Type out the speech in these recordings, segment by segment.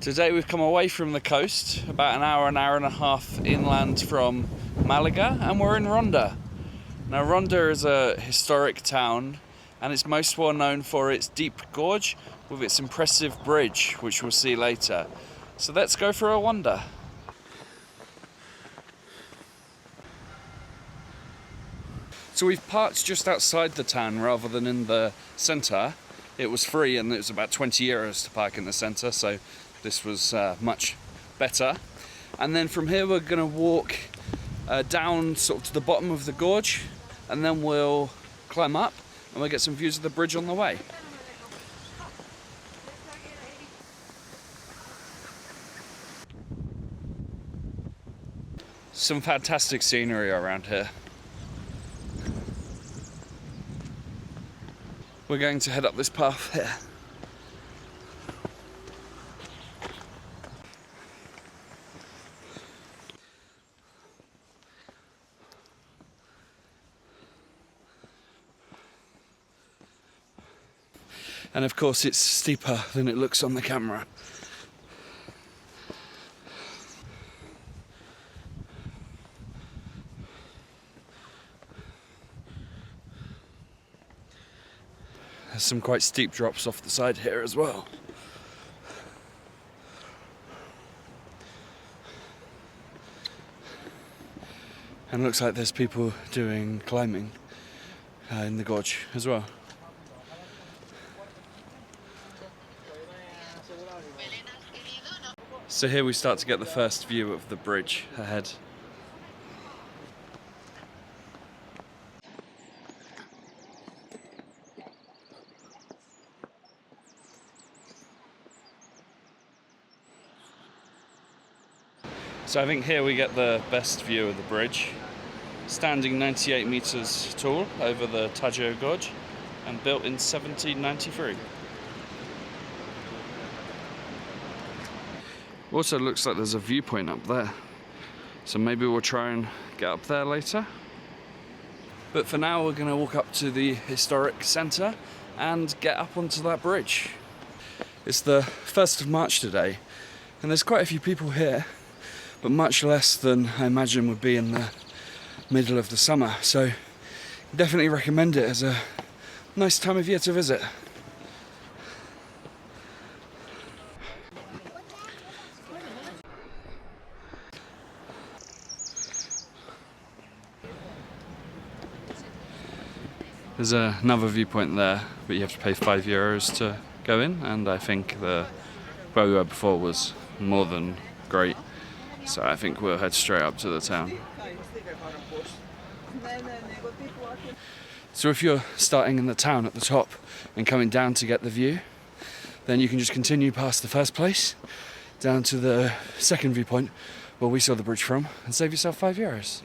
Today we've come away from the coast, about an hour and a half inland from Malaga, and we're in Ronda. Now Ronda is a historic town and it's most well known for its deep gorge with its impressive bridge, which we'll see later. So let's go for a wander. So we've parked just outside the town rather than in the centre. It was free and it was about 20 euros to park in the centre, so this was much better. And then from here we're going to walk down sort of to the bottom of the gorge, and then we'll climb up and we'll get some views of the bridge on the way. Some fantastic scenery around here. We're going to head up this path here. And of course it's steeper than it looks on the camera. There's some quite steep drops off the side here as well. And it looks like there's people doing climbing in the gorge as well. So here we start to get the first view of the bridge ahead. So I think here we get the best view of the bridge, standing 98 meters tall over the Tajo Gorge and built in 1793. Also looks like there's a viewpoint up there, so maybe we'll try and get up there later. But for now we're going to walk up to the historic centre and get up onto that bridge. It's the 1st of March today and there's quite a few people here, but much less than I imagine would be in the middle of the summer, so definitely recommend it as a nice time of year to visit. There's another viewpoint there, but you have to pay 5 euros to go in, and I think the where we were before was more than great, so I think we'll head straight up to the town. So if you're starting in the town at the top and coming down to get the view, then you can just continue past the first place down to the second viewpoint where we saw the bridge from and save yourself 5 euros.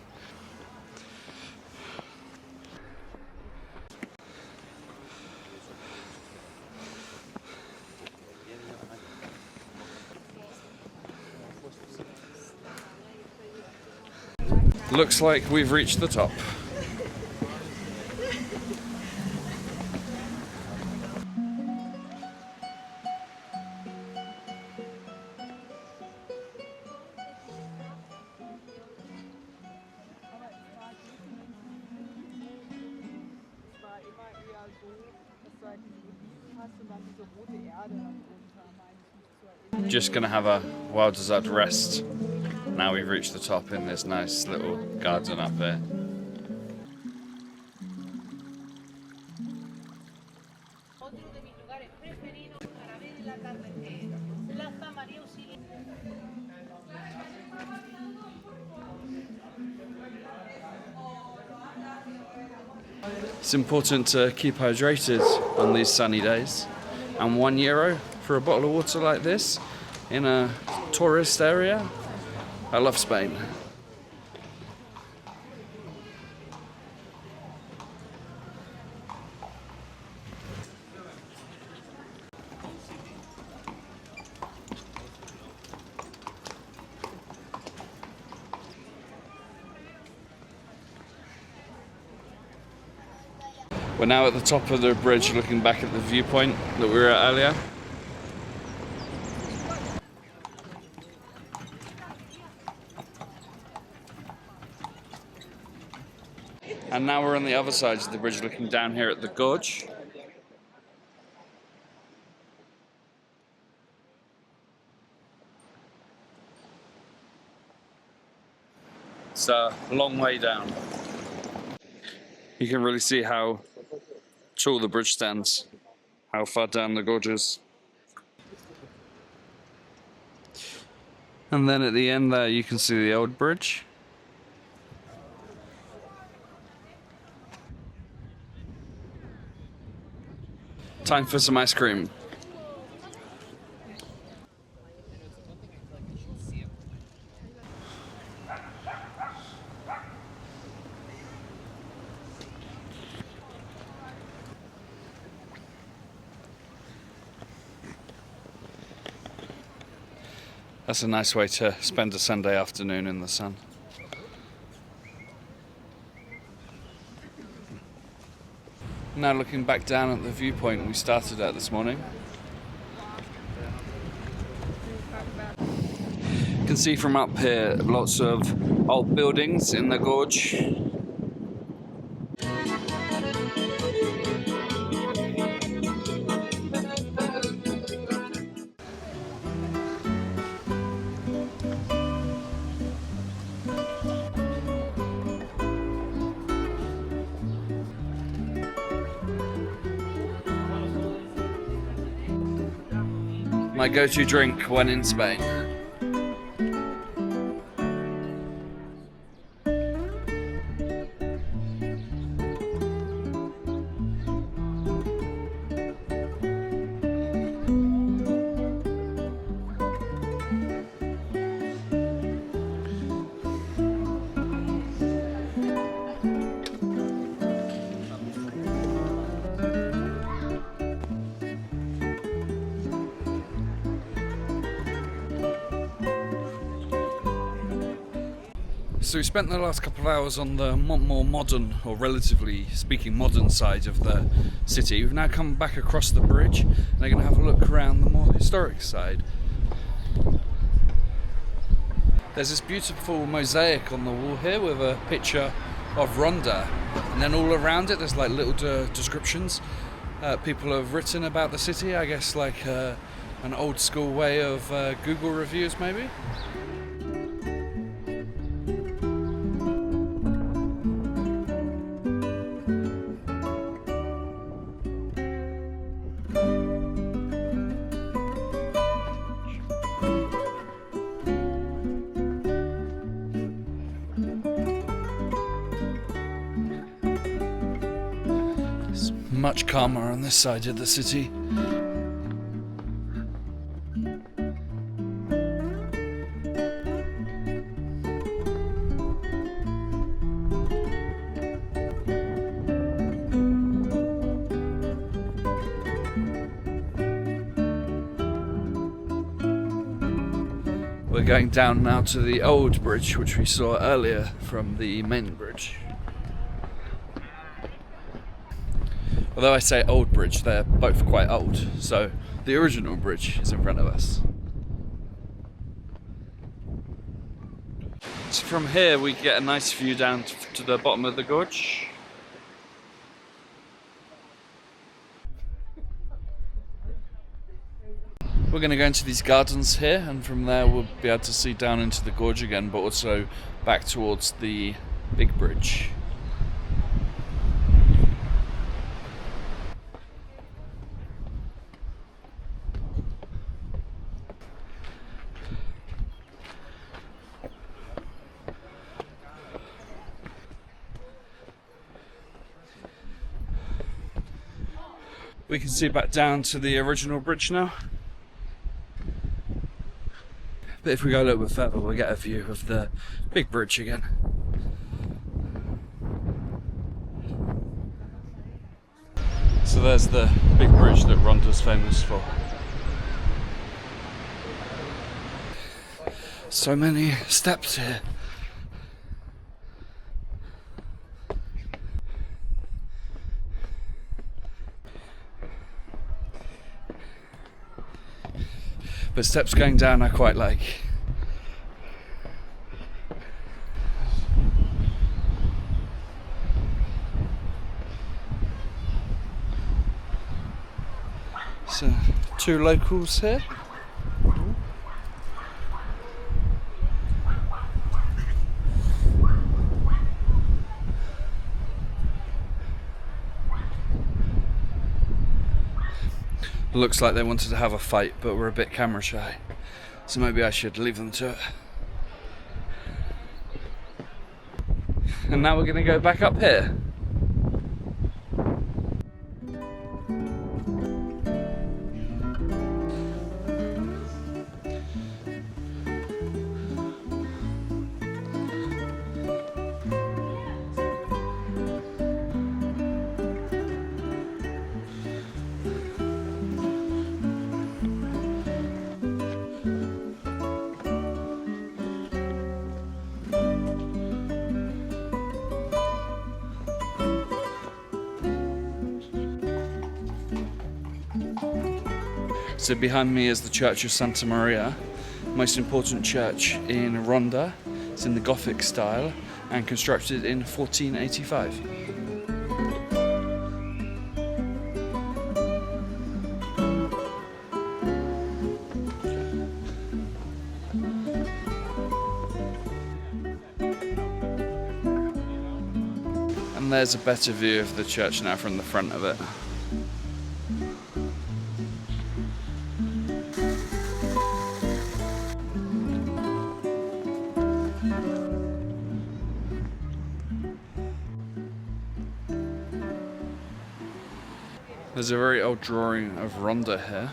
Looks like we've reached the top. Just gonna have a well-deserved rest. Now we've reached the top in this nice little garden up here. It's important to keep hydrated on these sunny days, and €1 for a bottle of water like this in a tourist area. I love Spain. We're now at the top of the bridge looking back at the viewpoint that we were at earlier. And now we're on the other side of the bridge looking down here at the gorge. It's a long way down. You can really see how tall the bridge stands, how far down the gorge is. And then at the end there you can see the old bridge. Time for some ice cream. That's a nice way to spend a Sunday afternoon in the sun. Now looking back down at the viewpoint we started at this morning. You can see from up here lots of old buildings in the gorge. My go-to drink when in Spain. So we spent the last couple of hours on the more modern, or relatively speaking modern side of the city. We've now come back across the bridge and we're going to have a look around the more historic side. There's this beautiful mosaic on the wall here with a picture of Ronda, and then all around it there's like little descriptions people have written about the city, I guess like an old school way of Google reviews maybe. Much calmer on this side of the city. We're going down now to the old bridge, which we saw earlier from the main bridge. Although I say old bridge, they're both quite old, so the original bridge is in front of us. So from here we get a nice view down to the bottom of the gorge. We're going to go into these gardens here, and from there we'll be able to see down into the gorge again, but also back towards the big bridge. We can see back down to the original bridge now. But if we go a little bit further, we'll get a view of the big bridge again. So there's the big bridge that Ronda's famous for. So many steps here. But steps going down I quite like. So, two locals here. Looks like they wanted to have a fight, but we're a bit camera shy. So maybe I should leave them to it. And now we're going to go back up here. So behind me is the Church of Santa Maria, most important church in Ronda. It's in the Gothic style and constructed in 1485. And there's a better view of the church now from the front of it. There's a very old drawing of Ronda here.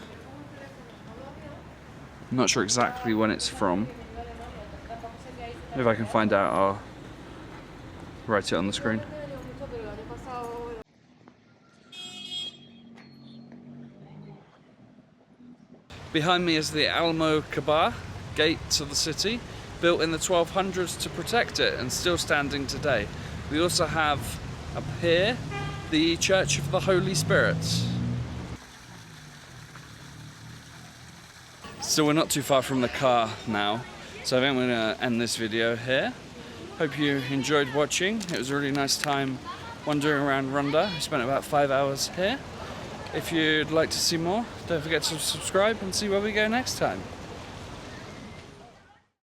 I'm not sure exactly when it's from. If I can find out, I'll write it on the screen. Behind me is the Almocabar gate to the city, built in the 1200s to protect it and still standing today. We also have up here the Church of the Holy Spirit. So we're not too far from the car now, so I think we're going to end this video here. Hope you enjoyed watching. It was a really nice time wandering around Ronda. We spent about 5 hours here. If you'd like to see more, don't forget to subscribe and see where we go next time.